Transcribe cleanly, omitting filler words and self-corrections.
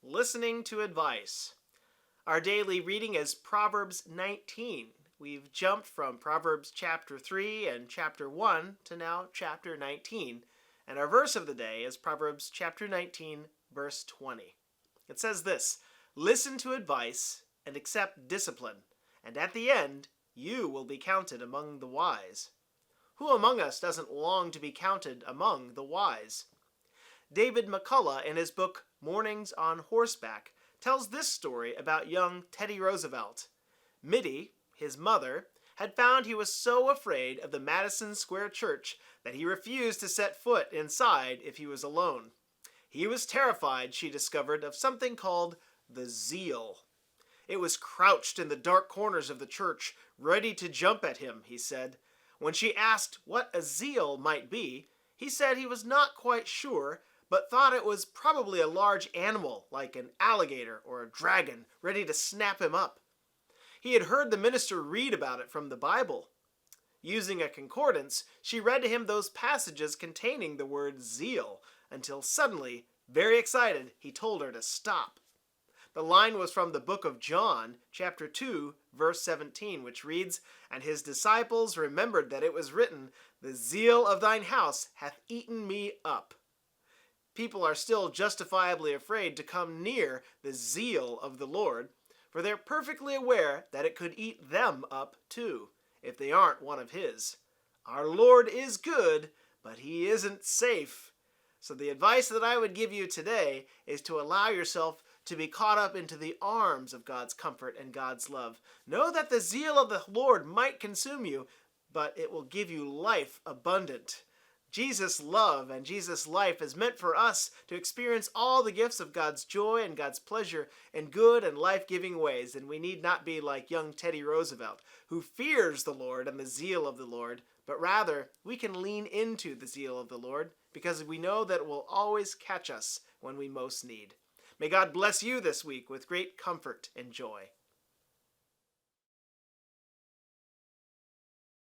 listening to advice. Our daily reading is Proverbs 19. We've jumped from Proverbs chapter 3 and chapter 1 to now chapter 19. And our verse of the day is Proverbs chapter 19, verse 20. It says this, "Listen to advice and accept discipline, and at the end you will be counted among the wise." Who among us doesn't long to be counted among the wise? David McCullough, in his book Mornings on Horseback, tells this story about young Teddy Roosevelt. Mittie, his mother, had found he was so afraid of the Madison Square Church that he refused to set foot inside if he was alone. He was terrified, she discovered, of something called the zeal. It was crouched in the dark corners of the church, ready to jump at him, he said. When she asked what a zeal might be, he said he was not quite sure, but thought it was probably a large animal like an alligator or a dragon ready to snap him up. He had heard the minister read about it from the Bible. Using a concordance, she read to him those passages containing the word zeal, until suddenly, very excited, he told her to stop. The line was from the book of John, chapter 2, verse 17, which reads, "And his disciples remembered that it was written, 'The zeal of thine house hath eaten me up.'" People are still justifiably afraid to come near the zeal of the Lord, for they're perfectly aware that it could eat them up too, if they aren't one of his. Our Lord is good, but he isn't safe. So the advice that I would give you today is to allow yourself to be caught up into the arms of God's comfort and God's love. Know that the zeal of the Lord might consume you, but it will give you life abundant. Jesus' love and Jesus' life is meant for us to experience all the gifts of God's joy and God's pleasure in good and life-giving ways, and we need not be like young Teddy Roosevelt, who fears the Lord and the zeal of the Lord, but rather we can lean into the zeal of the Lord because we know that it will always catch us when we most need. May God bless you this week with great comfort and joy.